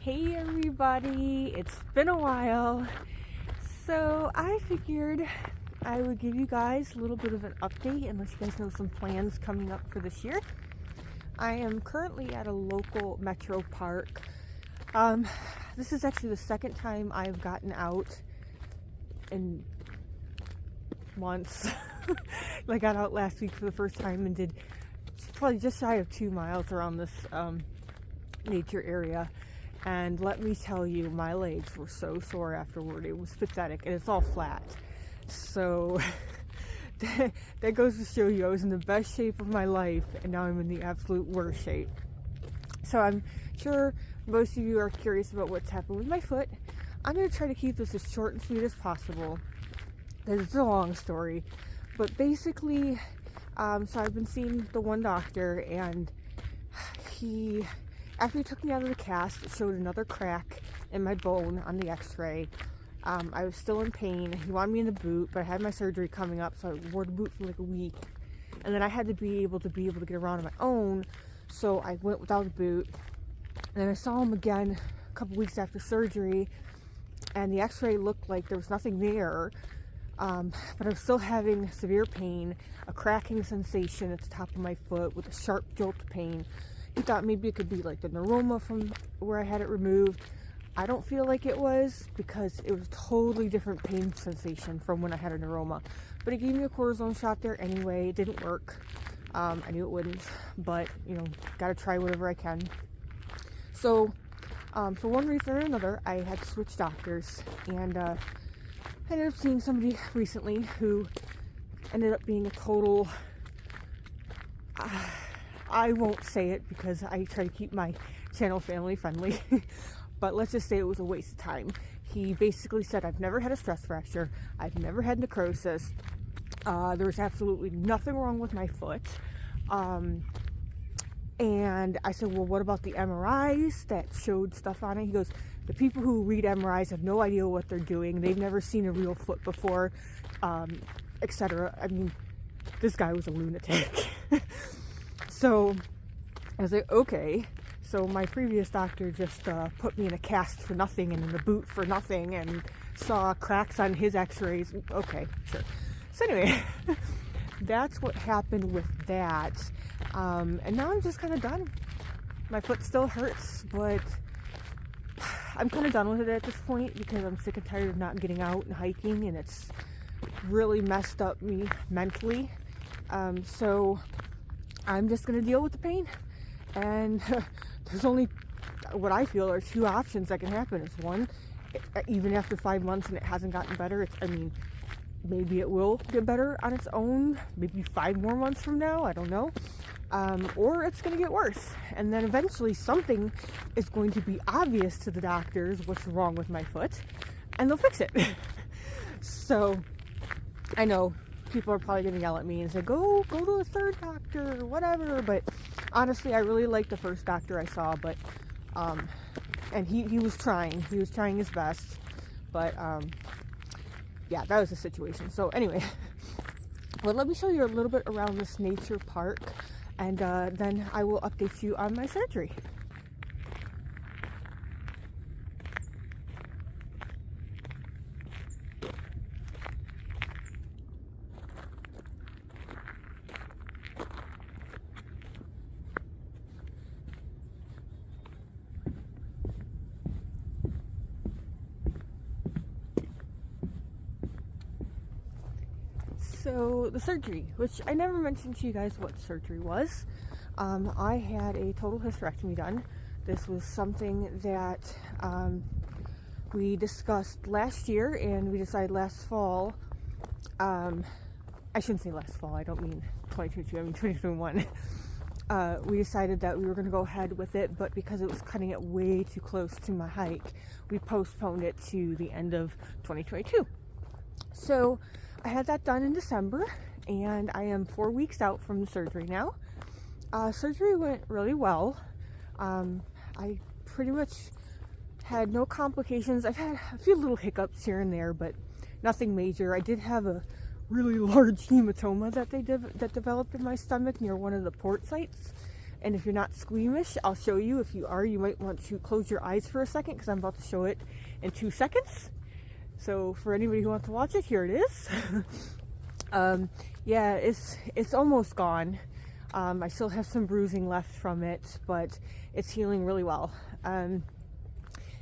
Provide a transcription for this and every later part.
Hey everybody, it's been a while. So I figured I would give you guys a little bit of an update and let you guys know some plans coming up for this year. I am currently at a local metro park. This is actually the second time I've gotten out in months. I got out last week for the first time and did probably just shy of 2 miles around this nature area. And let me tell you, my legs were so sore afterward. It was pathetic, and it's all flat. So that goes to show you I was in the best shape of my life, and now I'm in the absolute worst shape. So I'm sure most of you are curious about what's happened with my foot. I'm going to try to keep this as short and sweet as possible. It's a long story, but basically, so I've been seeing the one doctor, and after he took me out of the cast, it showed another crack in my bone on the x-ray. I was still in pain. He wanted me in the boot, but I had my surgery coming up, so I wore the boot for like a week. And then I had to be able to get around on my own, so I went without the boot. And then I saw him again a couple weeks after surgery, and the x-ray looked like there was nothing there. But I was still having severe pain, a cracking sensation at the top of my foot with a sharp jolt pain. He thought maybe it could be like the neuroma from where I had it removed. I don't feel like it was, because it was a totally different pain sensation from when I had a neuroma. But he gave me a cortisone shot there anyway. It didn't work. I knew it wouldn't, but gotta try whatever I can. So for one reason or another, I had to switch doctors, and I ended up seeing somebody recently who ended up being a total I won't say it because I try to keep my channel family friendly, but let's just say it was a waste of time. He basically said, I've never had a stress fracture, I've never had necrosis, there was absolutely nothing wrong with my foot, and I said, well, what about the MRIs that showed stuff on it? He goes, the people who read MRIs have no idea what they're doing, they've never seen a real foot before, etc. I mean, this guy was a lunatic. So I was like, okay. So my previous doctor just put me in a cast for nothing and in a boot for nothing, and saw cracks on his x-rays. Okay, sure. So anyway, that's what happened with that. And now I'm just kind of done. My foot still hurts, but I'm kind of done with it at this point because I'm sick and tired of not getting out and hiking, and it's really messed up me mentally. So I'm just going to deal with the pain, and there's only what I feel are two options that can happen. It's one, even after 5 months and it hasn't gotten better, maybe it will get better on its own, maybe 5 more months from now, I don't know, or it's going to get worse, and then eventually something is going to be obvious to the doctors what's wrong with my foot, and they'll fix it. So I know people are probably going to yell at me and say, go to a third doctor or whatever, but honestly, I really liked the first doctor I saw, but and he was trying his best, but yeah, that was the situation. So anyway, well, let me show you a little bit around this nature park, and then I will update you on my surgery. So the surgery, which I never mentioned to you guys what surgery was. I had a total hysterectomy done. This was something that we discussed last year, and we decided last fall. I shouldn't say last fall, I don't mean 2022, I mean 2021. We decided that we were going to go ahead with it, but because it was cutting it way too close to my hike, we postponed it to the end of 2022. So I had that done in December, and I am 4 weeks out from the surgery now. Surgery went really well. I pretty much had no complications. I've had a few little hiccups here and there, but nothing major. I did have a really large hematoma that developed in my stomach near one of the port sites, And if you're not squeamish, I'll show you. If you are, you might want to close your eyes for a second because I'm about to show it in 2 seconds. So for anybody who wants to watch it, here it is. Yeah, it's almost gone. I still have some bruising left from it, but it's healing really well.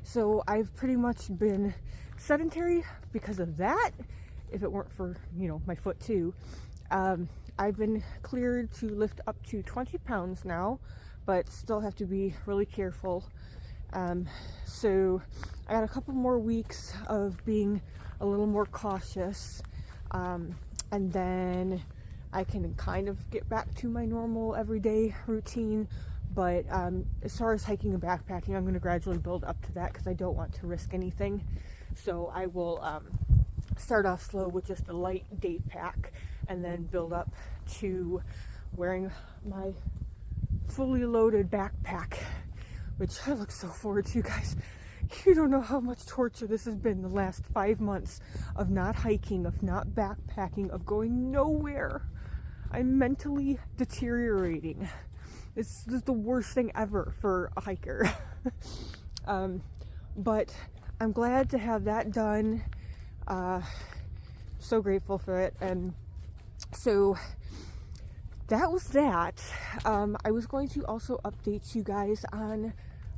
So I've pretty much been sedentary because of that. If it weren't for, you know, my foot too. I've been cleared to lift up to 20 pounds now, but still have to be really careful. So I got a couple more weeks of being a little more cautious, and then I can kind of get back to my normal everyday routine. But as far as hiking and backpacking, I'm going to gradually build up to that because I don't want to risk anything. So I will start off slow with just a light day pack and then build up to wearing my fully loaded backpack, which I look so forward to, guys. You don't know how much torture this has been the last 5 months of not hiking, of not backpacking, of going nowhere. I'm mentally deteriorating. This is the worst thing ever for a hiker. But I'm glad to have that done. So grateful for it. And so that was that. I was going to also update you guys on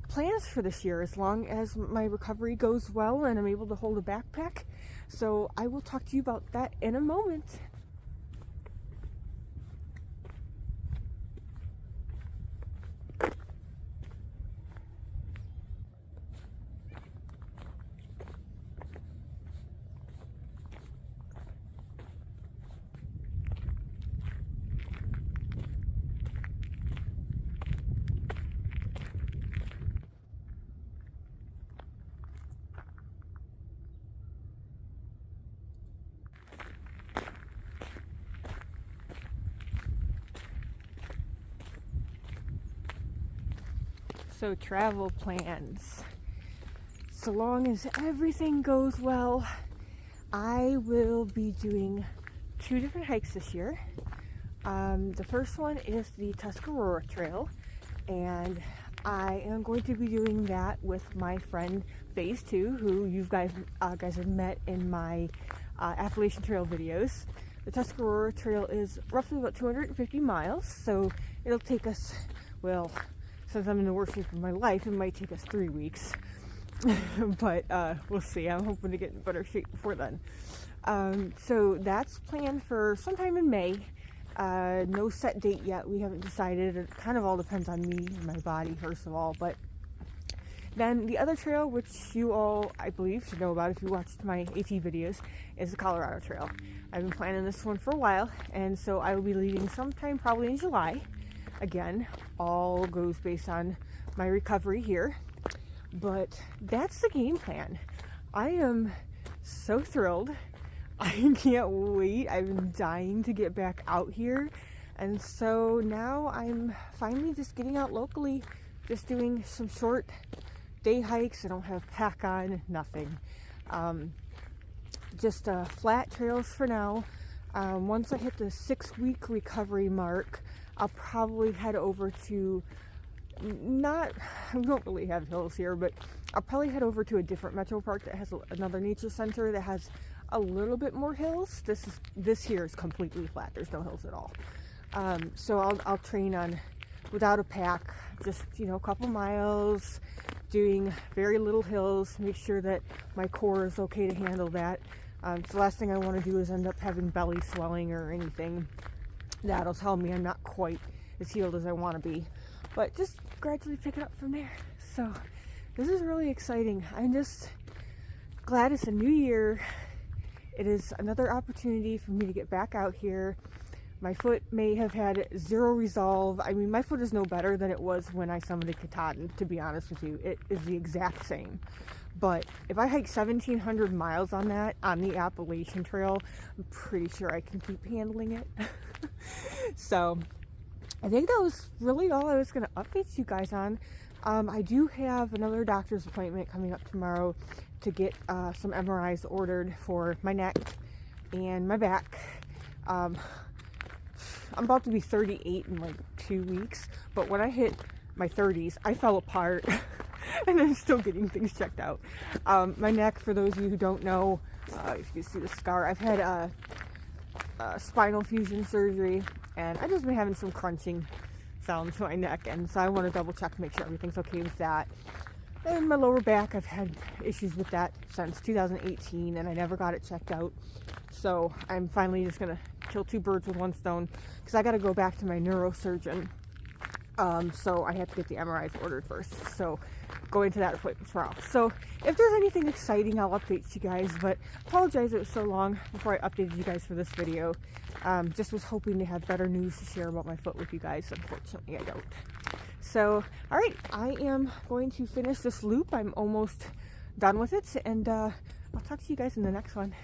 plans for this year as long as my recovery goes well and I'm able to hold a backpack. So I will talk to you about that in a moment. So travel plans. So long as everything goes well, I will be doing 2 different hikes this year. The first one is the Tuscarora Trail, and I am going to be doing that with my friend Phase 2, who you guys have met in my Appalachian Trail videos. The Tuscarora Trail is roughly about 250 miles, so it'll take us, well, since I'm in the worst shape of my life, it might take us 3 weeks. But we'll see. I'm hoping to get in better shape before then. So that's planned for sometime in May. No set date yet. We haven't decided. It kind of all depends on me and my body, first of all. But then the other trail, which you all, I believe, should know about if you watched my AT videos, is the Colorado Trail. I've been planning this one for a while, and so I will be leaving sometime probably in July. Again, all goes based on my recovery here, but that's the game plan. I am so thrilled. I can't wait. I've been dying to get back out here, and so now I'm finally just getting out locally, just doing some short day hikes. I don't have pack on, nothing. Just flat trails for now. Once I hit the 6-week recovery mark, I'll probably head over to, we don't really have hills here, but I'll probably head over to a different metro park that has another nature center that has a little bit more hills. This here is completely flat. There's no hills at all. So I'll train on without a pack, just, you know, a couple miles, doing very little hills, make sure that my core is okay to handle that. So the last thing I want to do is end up having belly swelling or anything. That'll tell me I'm not quite as healed as I want to be, but just gradually pick it up from there. So this is really exciting. I'm just glad it's a new year. It is another opportunity for me to get back out here. My foot may have had zero resolve. I mean, my foot is no better than it was when I summited Katahdin, to be honest with you. It is the exact same. But if I hike 1,700 miles on the Appalachian Trail, I'm pretty sure I can keep handling it. So I think that was really all I was going to update you guys on. I do have another doctor's appointment coming up tomorrow to get some MRIs ordered for my neck and my back. I'm about to be 38 in like 2 weeks, but when I hit my 30s, I fell apart. And I'm still getting things checked out. My neck, for those of you who don't know, if you see the scar, I've had a spinal fusion surgery, and I've just been having some crunching sounds to my neck, and so I want to double check to make sure everything's okay with that. And my lower back, I've had issues with that since 2018, and I never got it checked out. So I'm finally just gonna kill 2 birds with 1 stone, because I got to go back to my neurosurgeon. So I had to get the MRIs ordered first. So going to that appointment tomorrow. So if there's anything exciting, I'll update you guys, but apologize it was so long before I updated you guys for this video. Just was hoping to have better news to share about my foot with you guys. Unfortunately, I don't. So, alright, I am going to finish this loop. I'm almost done with it, and I'll talk to you guys in the next one.